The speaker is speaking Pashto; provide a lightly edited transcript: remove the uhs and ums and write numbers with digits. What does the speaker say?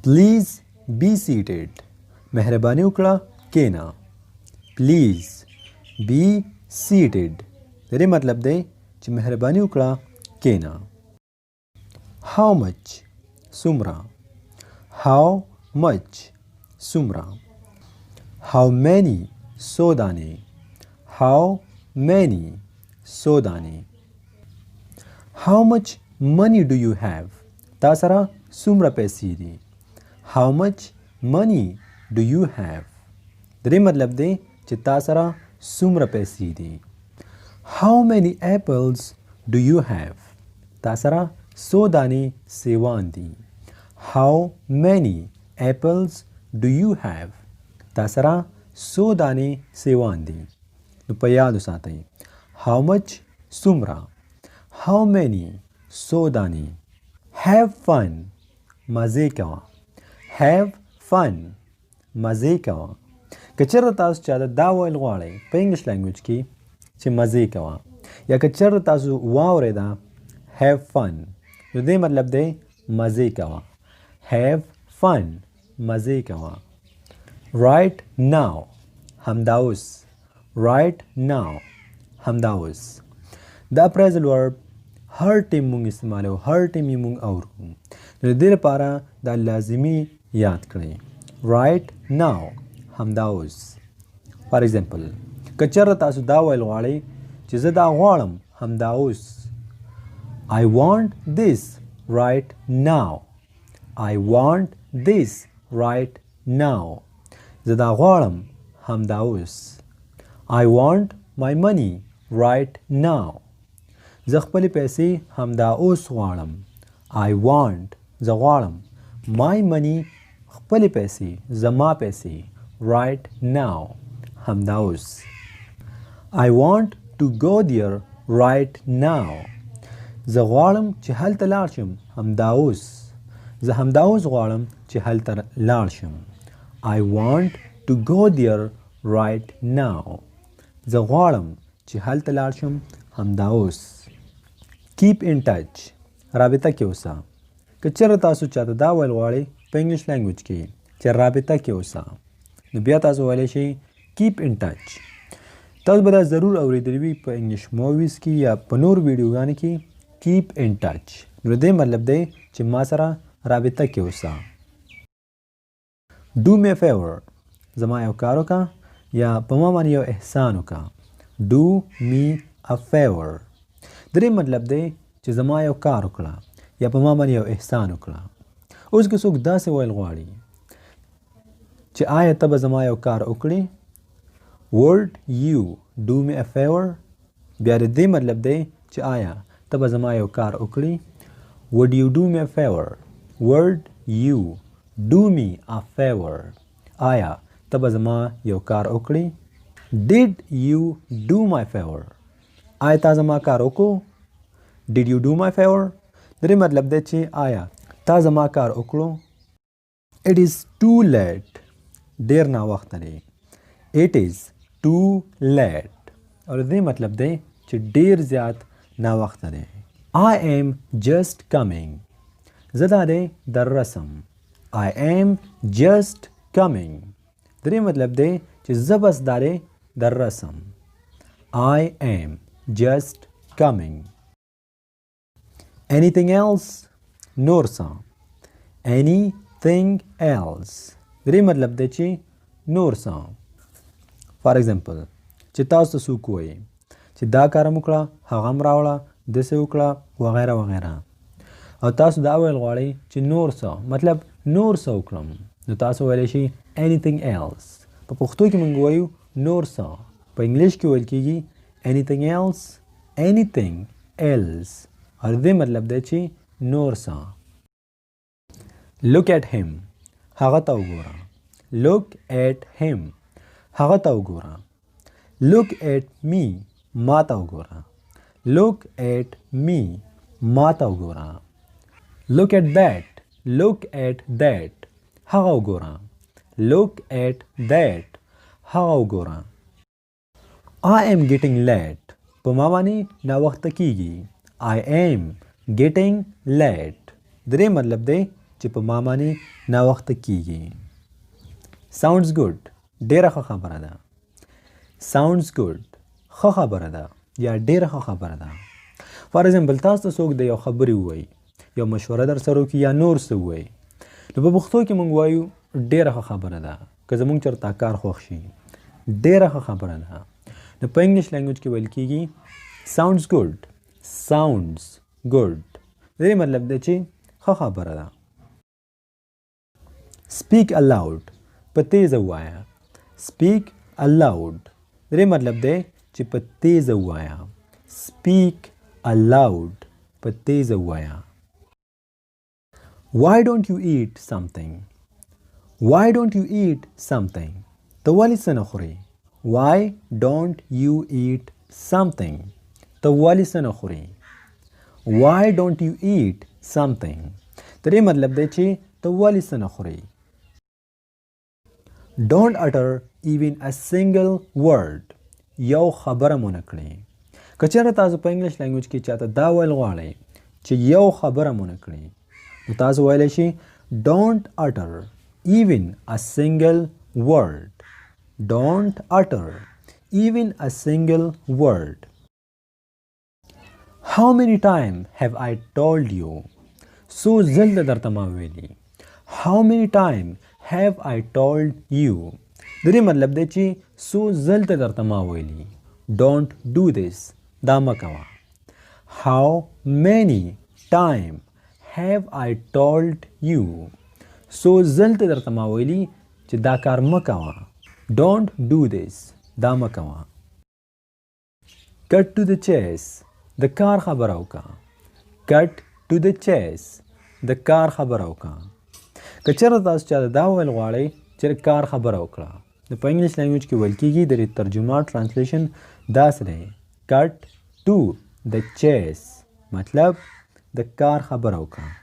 Please be seated. مهرباني وکړه کېنه. Please be seated. د دې مطلب دی چې مهرباني وکړه کېنه. How much څومره. How much څومره. How many څو دانې. How many څو دانې. How much money do you have. تا سره څومره پیسې دي. How much money do you have. د دې مطلب دی چې تا سره څومره پیسې دي. How many apples do you have. تا سره څو دانې سیوان دي. How many apples do you have. تا سره څو دانې سیوان دي. نو په یاد وساتئ. How much څومره. How many څو دانې. Have fun مزې کوه. Have fun مزې کوه. که چېرته تاسو چاته دا ویل غواړئ په انګلیش لینګویج کې چې مزې کوه یا که چېرته تاسو واورېده have fun نو دې مطلب دی مزې کوه. have fun مزې کوه. right now همدا اوس. right now همدا اوس. دا appraisal verb هر ټیم مونږ استعمالو. هر ټیم یې مونږ اورو. نو د دې لپاره دا لازمي یاد کړئ. right now همدا اوس. فار ایگزامپل که چېرته تاسو دا ویل غواړئ چې زه دا غواړم همدا اوس. I want this right now. I want this right now. زه دا غواړم همدا اوس. I want my money right now. زه خپلې پیسې همدا اوس غواړم. I want زه غواړم. My money خپلې پیسې زما پیسې right now همدا اوس. I want to go there right now. زه غواړم چې هلته لاړ شم همدا اوس. زه همدا اوس غواړم چې هلته لاړ شم. I want to go there right now. زه غواړم چې هلته لاړ شم همدا اوس. Keep in touch رابطه کې اوسه. که چېرته تاسو چاته دا ویل غواړئ په انګلیش لینګویج کې چې رابطه کې اوسه نو بیا تاسو ویلی شئ keep in touch. تاسو به دا ضرور اورېدلی وي په انګلیش موویز کې یا په نور ویډیوګانو کې keep in touch. نو دې مطلب دی چې ما سره رابطه کې اوسه. do me a favor زما یو کار وکړه یا په ما باندې یو احسان وکړه. do me a favor د دې مطلب دی چې زما یو کار وکړه یا په ما باندې یو احسان وکړه. اوس که څوک داسې ویل غواړي چې آیا ته به زما یو کار وکړې. would you do me a favor بیا د دې مطلب دی چې آیا ته به زما یو کار وکړې. would you do me a favor. would you do me a favor آیا ته به زما یو کار وکړې. did you do my favor آیا تا زما کار وکړو. did you do my favor د دې مطلب دی چې آیا تا زما کار وکړو. it is too late ډیر ناوخته دی. it is too late او د دې مطلب دی چې ډیر زیات ناوخته دی. I am just coming زه دا دی در رسم. I am just coming د دې مطلب دی چې زه بس دا دی در رسم. I am just coming. anything else نور څه. anything else د دې مطلب دی چې نور څه. فار ایگزامپل چې تاسو ته څوک وایي چې دا کار م وکړه هغه م راوړه داسې وکړه وغیره وغیره او تاسو دا ویل غواړئ چې نور څه مطلب نور څه وکړم نو تاسو ویلی شئ anything else. په پښتو کې موږ وایو نور څه. په انګلیش کې ویل کېږي anything else anything else او د دې مطلب دی چې نور څه. look at him هغه ته وګوره. look at him هغه ته وګوره. look at me ما ته وګوره. look at me ما ته وګوره. look at that look at that هغه وګوره. look at that هغه وګوره. I am getting late په ما باندې ناوخته کیږي. I am getting late د دې مطلب دی چې په ما باندې ناوخته کیږي. sounds good ډیره ښه خبره ده. sounds good ښه خبره ده یا ډیره ښه خبره ده. فار ایگزامپل تاسو ته څوک د یو خبرې ووایي، یو مشوره در سره وکړي یا نور څه ووایي، نو په پښتو کې موږ وایو ډیره ښه خبره ده. که زموږ چېرته کار خوښ شي ډیره ښه خبره ده. نو په انګلیش لینګویج کې ویل کېږي sounds good. sounds good د دې مطلب دی چې ښه خبره ده. speak aloud په تیزه ووایه. speak aloud د دې مطلب دی چې په تیزه ووایه. speak aloud په تیزه ووایه. why don't you eat something. why don't you eat something ته ولې څه نه خورې. why don't you eat something ته ولې څه نه خورې. why don't you eat something د دې مطلب دی چې ته ولې څه نه خورې. don't utter even a single word یو خبره مو نه کړې. که چېرته تاسو په انګلیش لینګویج کې چاته دا ویل غواړئ چې یو خبره مو نه کړې، نو تاسو ویلی شئ don't utter even a single word. don't utter even a single word. how many times have I told you څو ځل د درته ما ویلي. how many times have I told you د دې مطلب دی چې څو ځل د درته ما ویلي. don't do this دا مه کوه. how many times have I told you څو ځل د درته ما ویلي چې دا کار مه کوه. don't do this دا مه کوه. cut to the chase د کار خبره وکړه. cut to the chase د کار خبره وکړه. که چېرته تاسو چاته دا ویل غواړئ چې کار خبره وکړه، نو په انګلیش لینګویج کې ویل کېږي د دې ترجمه ټرانسلیشن داسې دی cut to the chase مطلب د کار خبره وکړه.